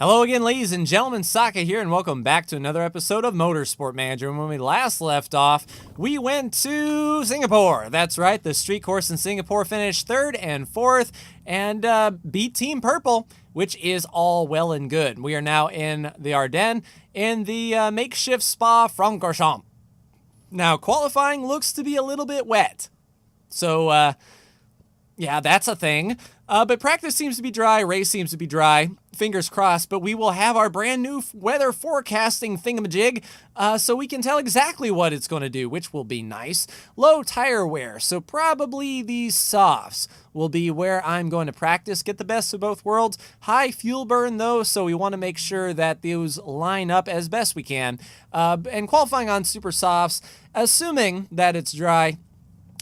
Hello again, ladies and gentlemen, Saka here, and welcome back to another episode of Motorsport Manager. And when we last left off, we went to Singapore. That's right, the street course in Singapore finished 3rd and 4th, and beat Team Purple, which is all well and good. We are now in the Ardennes, in the makeshift Spa-Francorchamps. Now, qualifying looks to be a little bit wet. So, yeah, that's a thing. But practice seems to be dry, race seems to be dry, fingers crossed, but we will have our brand new weather forecasting thingamajig, so we can tell exactly what it's going to do, which will be nice. Low tire wear, so probably these softs will be where I'm going to practice, get the best of both worlds. High fuel burn though, so we want to make sure that those line up as best we can. And qualifying on super softs, assuming that it's dry,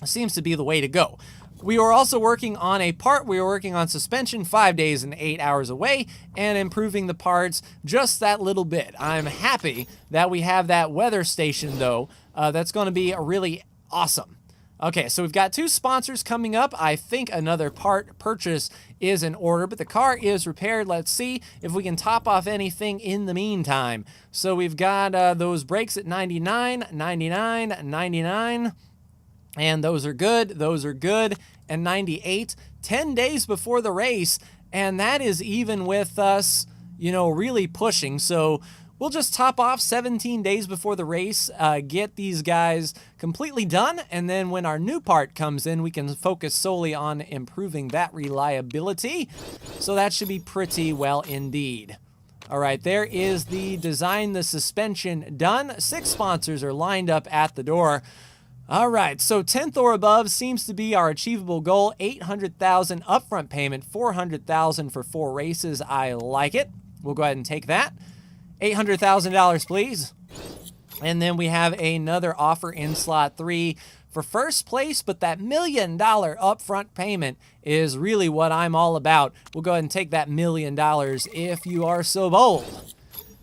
seems to be the way to go. We were also working on a part. We were working on suspension 5 days and 8 hours away and improving the parts just that little bit. I'm happy that we have that weather station though. That's going to be really awesome. Okay, so we've got 2 sponsors coming up. I think another part purchase is in order, but the car is repaired. Let's see if we can top off anything in the meantime. So we've got those brakes at 99, 99, 99. And those are good, and 98, 10 days before the race, and that is even with us, you know, really pushing. So we'll just top off 17 days before the race, get these guys completely done, and then when our new part comes in, we can focus solely on improving that reliability. So that should be pretty well indeed. All right, there is the design, the suspension done. 6 sponsors are lined up at the door. All right, so 10th or above seems to be our achievable goal. 800,000 upfront payment, 400,000 for 4 races. I like it. We'll go ahead and take that. $800,000, please. And then we have another offer in slot 3 for first place, but that $1 million upfront payment is really what I'm all about. We'll go ahead and take that $1 million if you are so bold.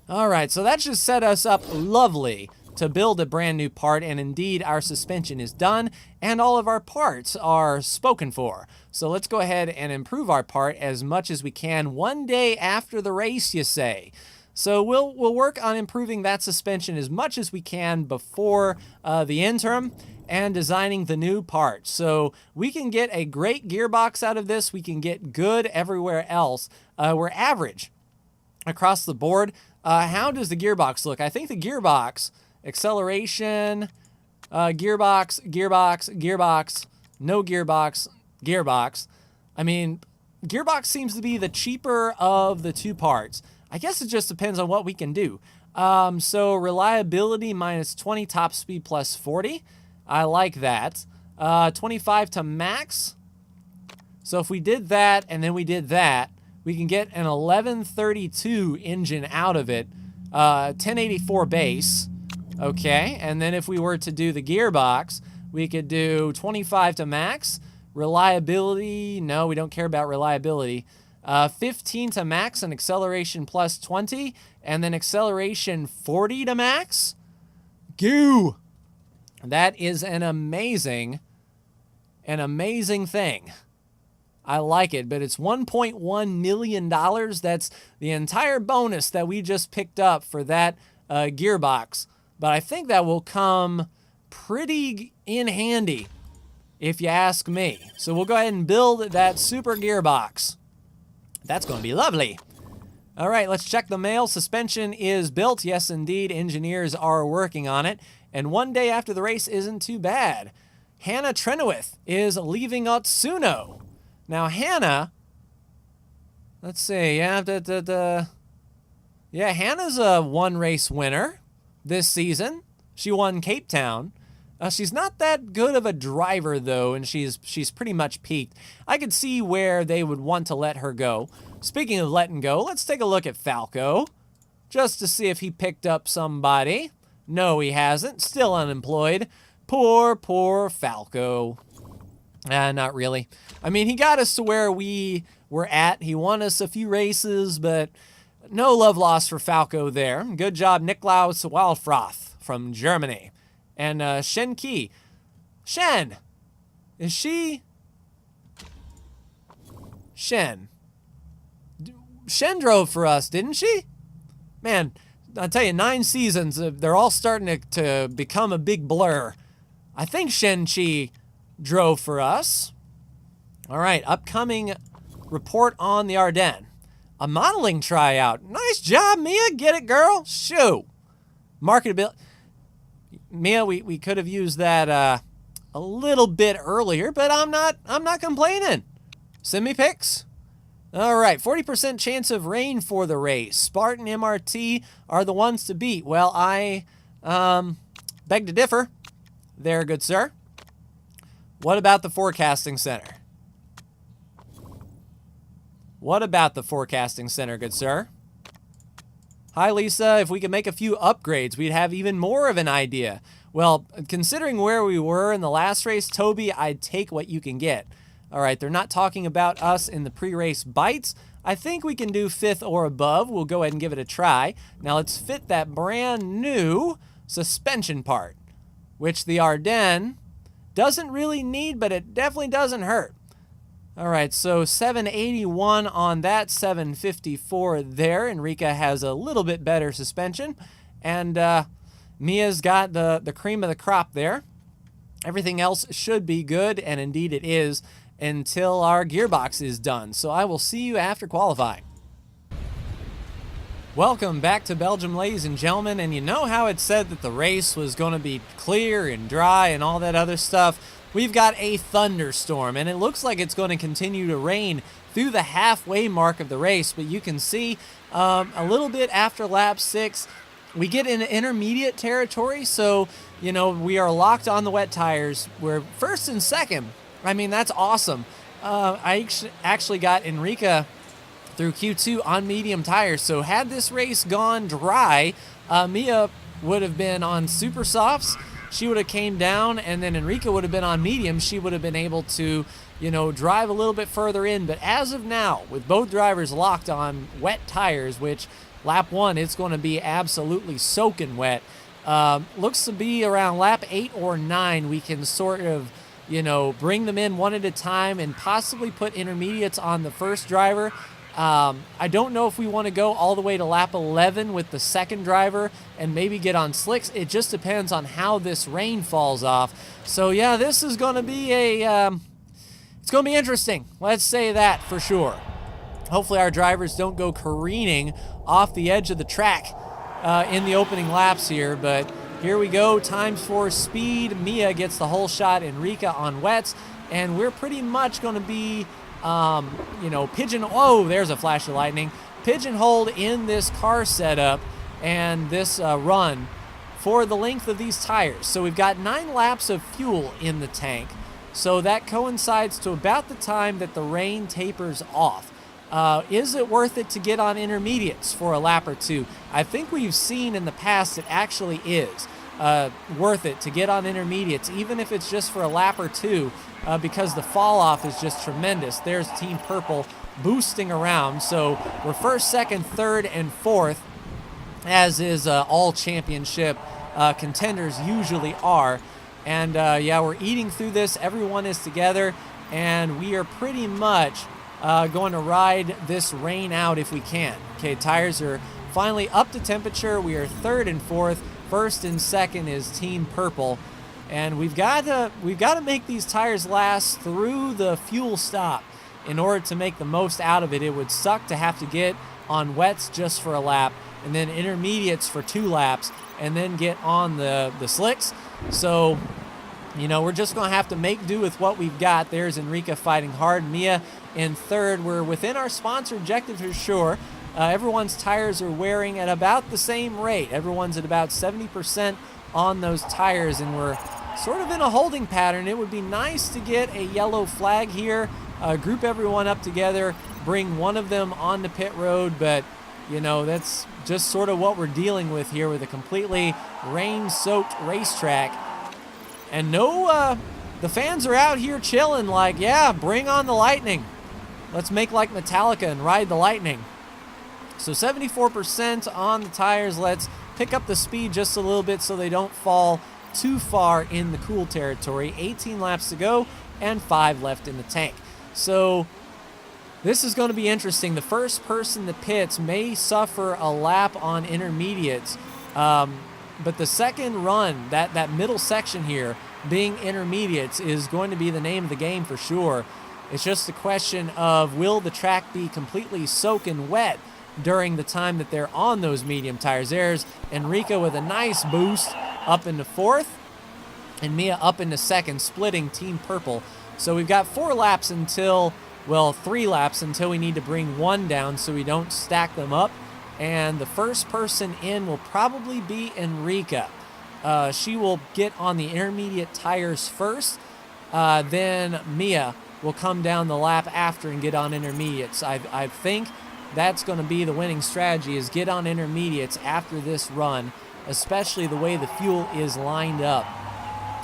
All right, so that should set us up lovely to build a brand new part, and indeed our suspension is done and all of our parts are spoken for. So let's go ahead and improve our part as much as we can 1 day after the race, you say. So we'll work on improving that suspension as much as we can before the interim and designing the new part. So we can get a great gearbox out of this. We can get good everywhere else. We're average across the board. How does the gearbox look? I think the gearbox, acceleration, gearbox, no gearbox, gearbox. I mean, gearbox seems to be the cheaper of the 2 parts. I guess it just depends on what we can do. So reliability minus 20, top speed plus 40. I like that. 25 to max. So if we did that and then we did that, we can get an 1132 engine out of it. 1084 base. Okay, and then if we were to do the gearbox, we could do 25 to max. Reliability, no, we don't care about reliability. 15 to max and acceleration plus 20, and then acceleration 40 to max. Goo! That is an amazing thing. I like it, but it's $1.1 million. That's the entire bonus that we just picked up for that gearbox. But I think that will come pretty in handy, if you ask me. So we'll go ahead and build that super gearbox. That's going to be lovely. All right, let's check the mail. Suspension is built. Yes, indeed, engineers are working on it. And 1 day after the race isn't too bad. Hannah Trenoweth is leaving Otsuno. Now, Hannah, let's see. Yeah, Hannah's a 1 race winner this season. She won Cape Town. She's not that good of a driver, though, and she's pretty much peaked. I could see where they would want to let her go. Speaking of letting go, let's take a look at Falco, just to see if he picked up somebody. No, he hasn't. Still unemployed. Poor Falco. Not really. I mean, he got us to where we were at. He won us a few races, but no love lost for Falco there. Good job, Niklaus Wildfroth from Germany. And Shen Ki. Shen! Is she? Shen. Shen drove for us, didn't she? Man, I'll tell you, 9 seasons, they're all starting to become a big blur. I think Shen-Chi drove for us. All right, upcoming report on the Ardennes. A modeling tryout. Nice job, Mia. Get it, girl? Shoo. Marketability. Mia, we could have used that a little bit earlier, but I'm not complaining. Send me pics. All right, 40% chance of rain for the race. Spartan MRT are the ones to beat. Well, I beg to differ there, good sir. What about the forecasting center? What about the forecasting center, good sir? Hi, Lisa. If we could make a few upgrades, we'd have even more of an idea. Well, considering where we were in the last race, Toby, I'd take what you can get. All right, they're not talking about us in the pre-race bites. I think we can do 5th or above. We'll go ahead and give it a try. Now let's fit that brand new suspension part, which the Ardennes doesn't really need, but it definitely doesn't hurt. All right, so 781 on that, 754 there. Enrica has a little bit better suspension, and Mia's got the cream of the crop there. Everything else should be good, and indeed it is, until our gearbox is done. So I will see you after qualifying. Welcome back to Belgium, ladies and gentlemen, and you know how it said that the race was going to be clear and dry and all that other stuff? We've got a thunderstorm, and it looks like it's going to continue to rain through the halfway mark of the race, but you can see a little bit after lap 6, we get into intermediate territory, so, you know, we are locked on the wet tires. We're first and second. I mean, that's awesome. I actually got Enrica through Q2 on medium tires, so had this race gone dry, Mia would have been on super softs. She would have came down, and then Enrica would have been on medium. She would have been able to, you know, drive a little bit further in. But as of now, with both drivers locked on wet tires, which lap 1, it's going to be absolutely soaking wet. Looks to be around lap 8 or 9, we can sort of, you know, bring them in one at a time and possibly put intermediates on the first driver. I don't know if we want to go all the way to lap 11 with the second driver and maybe get on slicks. It just depends on how this rain falls off. So yeah, this is going to be it's going to be interesting. Let's say that for sure. Hopefully our drivers don't go careening off the edge of the track in the opening laps here, but here we go. Times for speed. Mia gets the whole shot. Enrica on wets, and we're pretty much going to be you know, there's a flash of lightning. Pigeonholed in this car setup and this run for the length of these tires. So we've got 9 laps of fuel in the tank. So that coincides to about the time that the rain tapers off. Is it worth it to get on intermediates for a lap or two? I think we've seen in the past it actually is worth it to get on intermediates, even if it's just for a lap or two, because the fall off is just tremendous. There's Team Purple boosting around. So we're first, second, third, and fourth, as is all championship contenders usually are. And yeah, we're eating through this. Everyone is together, and we are pretty much going to ride this rain out if we can. Okay, tires are finally up to temperature. We are third and fourth. First and second is Team Purple. And we've got to make these tires last through the fuel stop in order to make the most out of it. It would suck to have to get on wets just for a lap and then intermediates for 2 laps and then get on the slicks. So, you know, we're just going to have to make do with what we've got. There's Enrica fighting hard. Mia in third. We're within our sponsor objective for sure. Everyone's tires are wearing at about the same rate. Everyone's at about 70% on those tires, and we're sort of in a holding pattern. It would be nice to get a yellow flag here, group everyone up together, bring one of them on the pit road, but you know, that's just sort of what we're dealing with here with a completely rain-soaked racetrack. And no, the fans are out here chilling like, yeah, bring on the lightning. Let's make like Metallica and ride the lightning. So 74% on the tires. Let's pick up the speed just a little bit so they don't fall too far in the cool territory. 18 laps to go and 5 left in the tank. So This is going to be interesting. The first person that pits may suffer a lap on intermediates. But the second run, that middle section here, being intermediates, is going to be the name of the game for sure. It's just a question of, will the track be completely soaking wet during the time that they're on those medium tires? There's Enrica with a nice boost up into fourth, and Mia up into second, splitting Team Purple. So we've got 4 laps until, well, 3 laps until we need to bring 1 down so we don't stack them up. And the first person in will probably be Enrica. She will get on the intermediate tires first. Then Mia will come down the lap after and get on intermediates. I think that's going to be the winning strategy, is get on intermediates after this run, especially the way the fuel is lined up.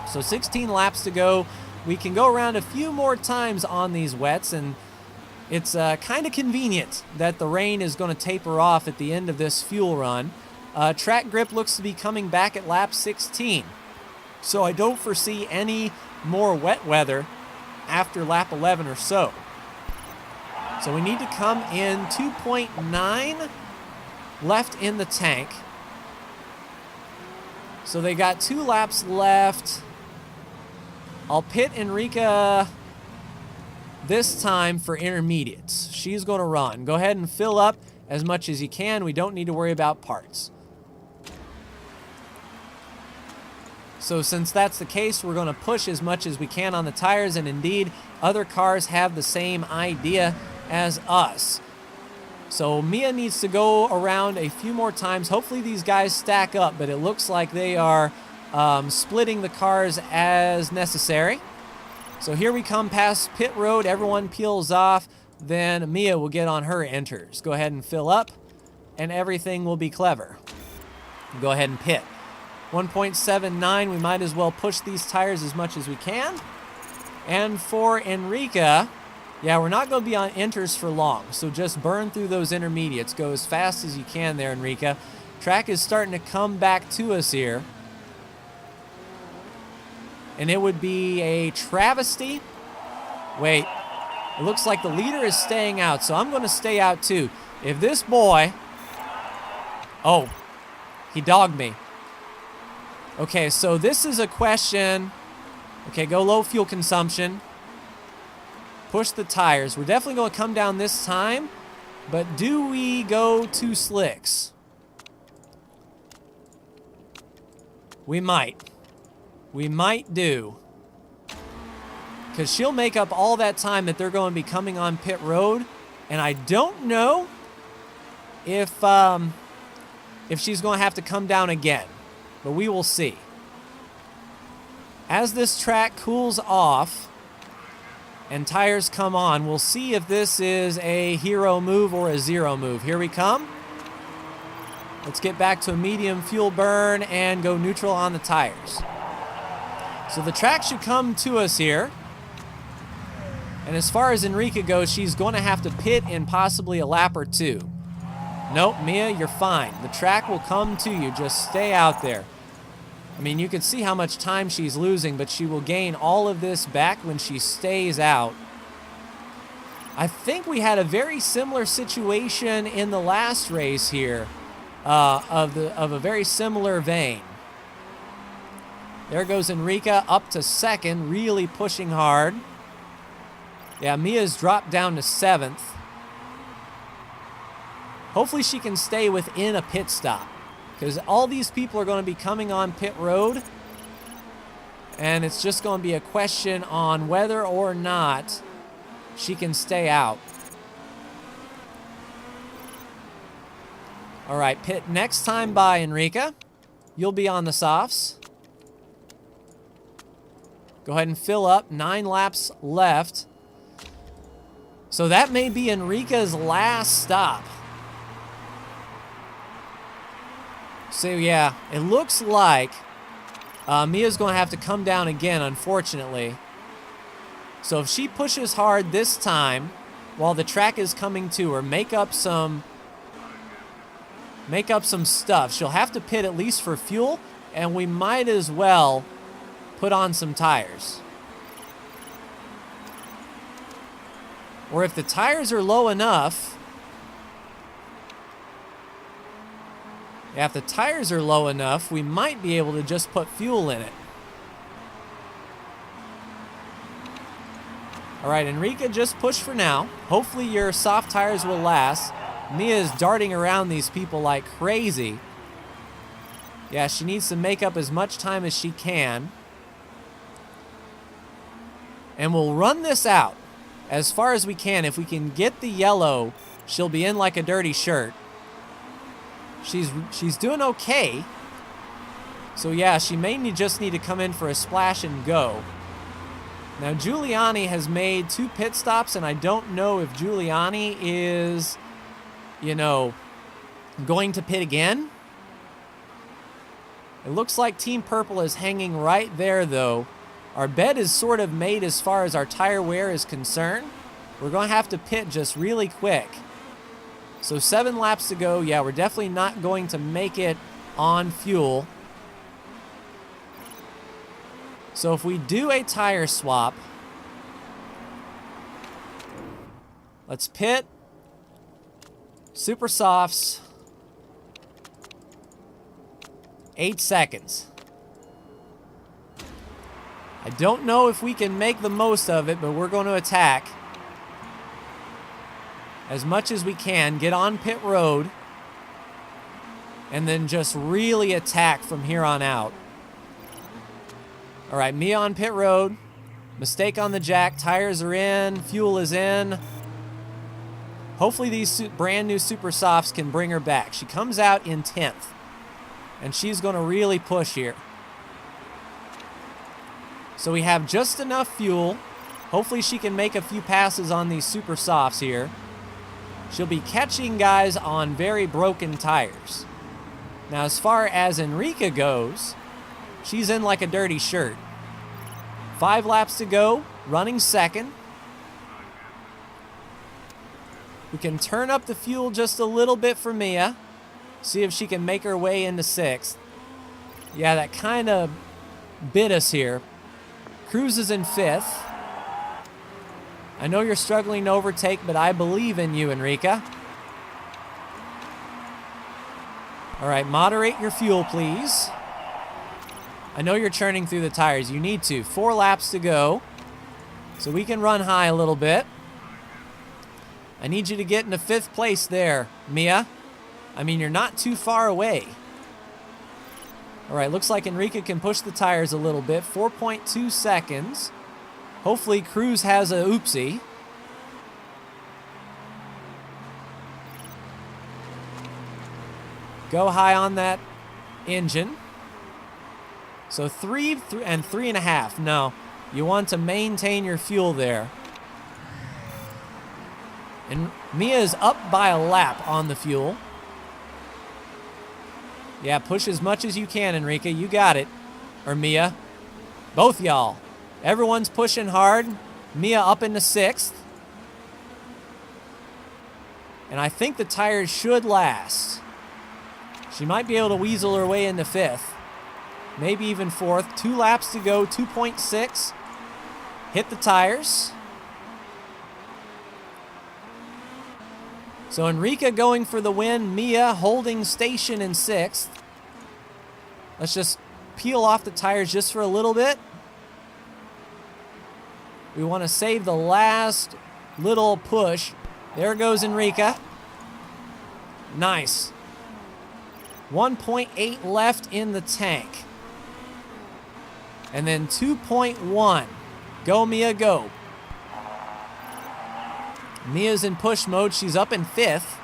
So 16 laps to go. We can go around a few more times on these wets, and it's kind of convenient that the rain is going to taper off at the end of this fuel run. Track grip looks to be coming back at lap 16. So I don't foresee any more wet weather after lap 11 or so. So we need to come in 2.9 left in the tank. So they got 2 laps left. I'll pit Enrica this time for intermediates. She's going to run. Go ahead and fill up as much as you can. We don't need to worry about parts. So since that's the case, we're going to push as much as we can on the tires, and indeed, other cars have the same idea as us. So Mia needs to go around a few more times. Hopefully these guys stack up, but it looks like they are splitting the cars as necessary. So here we come past pit road. Everyone peels off. Then Mia will get on her enters. Go ahead and fill up, and everything will be clever. Go ahead and pit. 1.79, we might as well push these tires as much as we can. And for Enrica, yeah, we're not going to be on enters for long, so just burn through those intermediates. Go as fast as you can there, Enrica. Track is starting to come back to us here. And it would be a travesty. Wait, it looks like the leader is staying out, so I'm going to stay out too. If this boy... Oh, he dogged me. Okay, so this is a question. Okay, go low fuel consumption. Push the tires. We're definitely going to come down this time, but do we go 2 slicks? We might. We might do. Because she'll make up all that time that they're going to be coming on pit road, and I don't know if she's going to have to come down again. But we will see. As this track cools off and tires come on, we'll see if this is a hero move or a zero move. Here we come. Let's get back to a medium fuel burn and go neutral on the tires. So the track should come to us here. And as far as Enrica goes, she's going to have to pit in possibly a lap or 2. Nope, Mia, you're fine. The track will come to you. Just stay out there. I mean, you can see how much time she's losing, but she will gain all of this back when she stays out. I think we had a very similar situation in the last race here, of a very similar vein. There goes Enrica up to second, really pushing hard. Yeah, Mia's dropped down to 7th. Hopefully she can stay within a pit stop, because all these people are going to be coming on pit road, and it's just going to be a question on whether or not she can stay out. All right, pit next time by Enrica. You'll be on the softs. Go ahead and fill up. 9 laps left. So that may be Enrica's last stop. So yeah, it looks like Mia's going to have to come down again, unfortunately. So if she pushes hard this time, while the track is coming to her, make up some stuff. She'll have to pit at least for fuel, and we might as well put on some tires. Or if the tires are low enough... Yeah, if the tires are low enough, we might be able to just put fuel in it. All right, Enrica, just push for now. Hopefully your soft tires will last. Mia is darting around these people like crazy. Yeah, she needs to make up as much time as she can. And we'll run this out as far as we can. If we can get the yellow, she'll be in like a dirty shirt. She's doing okay. So yeah, she may just need to come in for a splash and go. Now, Giuliani has made 2 pit stops, and I don't know if Giuliani is, you know, going to pit again. It looks like Team Purple is hanging right there, though. Our bed is sort of made as far as our tire wear is concerned. We're going to have to pit just really quick. So 7 laps to go. Yeah, we're definitely not going to make it on fuel. So if we do a tire swap, let's pit, super softs, 8 seconds. I don't know if we can make the most of it, but we're going to attack as much as we can, get on pit road, and then just really attack from here on out. All right, Mia on pit road. Mistake on the jack. Tires are in. Fuel is in. Hopefully these brand new super softs can bring her back. She comes out in 10th. And she's going to really push here. So we have just enough fuel. Hopefully she can make a few passes on these super softs here. She'll be catching guys on very broken tires. Now, as far as Enrica goes, she's in like a dirty shirt. 5 laps to go, running second. We can turn up the fuel just a little bit for Mia. See if she can make her way into 6th. Yeah, that kind of bit us here. Cruz is in 5th. I know you're struggling to overtake, but I believe in you, Enrica. All right, moderate your fuel, please. I know you're churning through the tires. You need to. 4 laps to go. So we can run high a little bit. I need you to get into 5th place there, Mia. I mean, you're not too far away. All right, looks like Enrica can push the tires a little bit. 4.2 seconds. Hopefully Cruz has a oopsie. Go high on that engine. So 3 and 3.5. No, you want to maintain your fuel there. And Mia is up by a lap on the fuel. Yeah, push as much as you can, Enrica. You got it. Or Mia. Both y'all. Everyone's pushing hard. Mia up into 6th. And I think the tires should last. She might be able to weasel her way into 5th. Maybe even 4th. 2 laps to go. 2.6. Hit the tires. So Enrica going for the win. Mia holding station in 6th. Let's just peel off the tires just for a little bit. We want to save the last little push. There goes Enrica. Nice. 1.8 left in the tank. And then 2.1. Go, Mia, go. Mia's in push mode. She's up in 5th.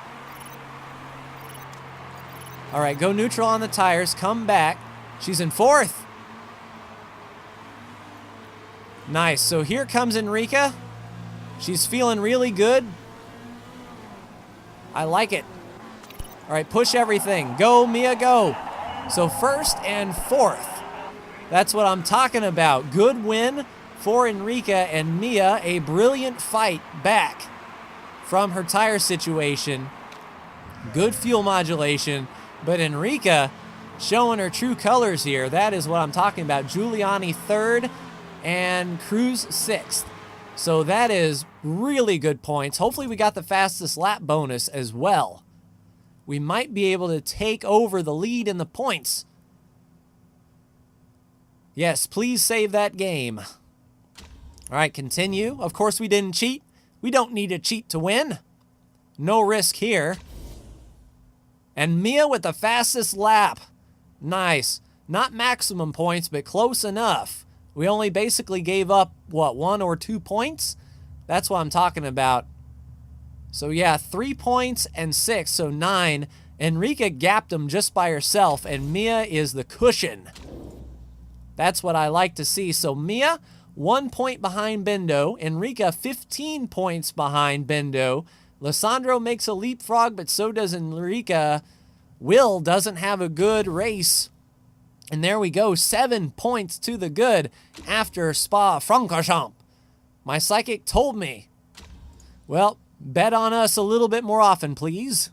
All right, go neutral on the tires. Come back. She's in 4th. Nice. So here comes Enrica. She's feeling really good. I like it. All right, push everything. Go, Mia, go. So 1st and 4th. That's what I'm talking about. Good win for Enrica, and Mia, a brilliant fight back from her tire situation. Good fuel modulation, but Enrica showing her true colors here. That is what I'm talking about. Giuliani 3rd and Cruz 6th. So that is really good points. Hopefully we got the fastest lap bonus as well. We might be able to take over the lead in the points. Yes, please save that game. All right, continue. Of course we didn't cheat. We don't need to cheat to win. No risk here. And Mia with the fastest lap. Nice. Not maximum points, but close enough. We only basically gave up, what, 1 or 2 points? That's what I'm talking about. So yeah, 3 points and 6, so 9. Enrica gapped him just by herself, and Mia is the cushion. That's what I like to see. So Mia, 1 point behind Bendo. Enrica, 15 points behind Bendo. Lissandro makes a leapfrog, but so does Enrica. Will doesn't have a good race. And there we go, 7 points to the good after Spa-Francorchamps. My psychic told me. Well, bet on us a little bit more often, please.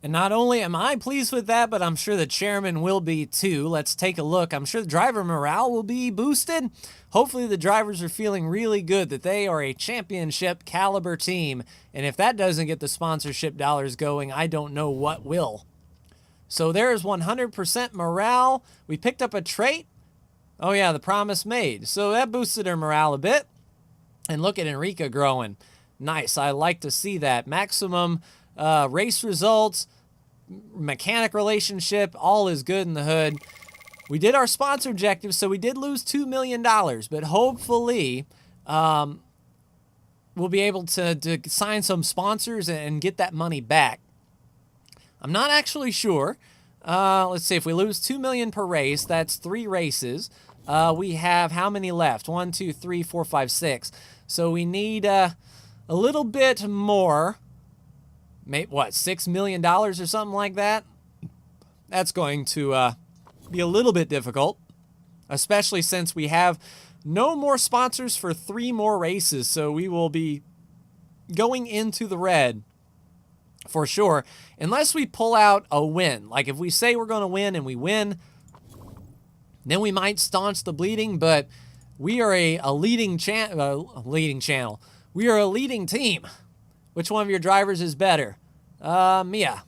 And not only am I pleased with that, but I'm sure the chairman will be too. Let's take a look. I'm sure the driver morale will be boosted. Hopefully the drivers are feeling really good that they are a championship caliber team. And if that doesn't get the sponsorship dollars going, I don't know what will. So there's 100% morale. We picked up a trait. Oh yeah, the promise made. So that boosted her morale a bit. And look at Enrica growing. Nice, I like to see that. Maximum race results, mechanic relationship, all is good in the hood. We did our sponsor objective, so we did lose $2 million. But hopefully we'll be able to sign some sponsors and get that money back. I'm not actually sure. Let's see, if we lose $2 million per race, that's 3 races. We have how many left? 1, 2, 3, 4, 5, 6. So we need a little bit more. What, $6 million or something like that? That's going to be a little bit difficult, especially since we have no more sponsors for 3 more races. So we will be going into the red for sure, unless we pull out a win. Like if we say we're going to win and we win, then we might staunch the bleeding, but we are a leading channel. We are a leading team. Which one of your drivers is better? Mia.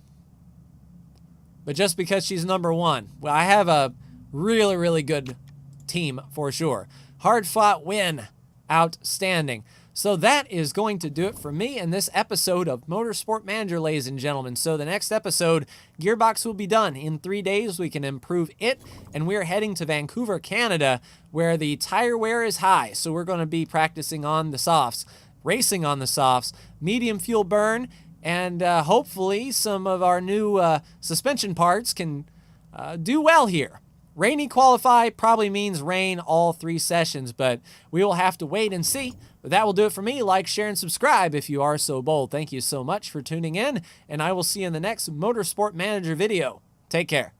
But just because she's number 1. Well, I have a really, really good team for sure. Hard fought win. Outstanding. So that is going to do it for me in this episode of Motorsport Manager, ladies and gentlemen. So the next episode, Gearbox will be done. In 3 days, we can improve it. And we're heading to Vancouver, Canada, where the tire wear is high. So we're going to be practicing on the softs, racing on the softs, medium fuel burn, and hopefully some of our new suspension parts can do well here. Rainy qualify probably means rain all 3 sessions, but we will have to wait and see. But that will do it for me. Like, share, and subscribe if you are so bold. Thank you so much for tuning in, and I will see you in the next Motorsport Manager video. Take care.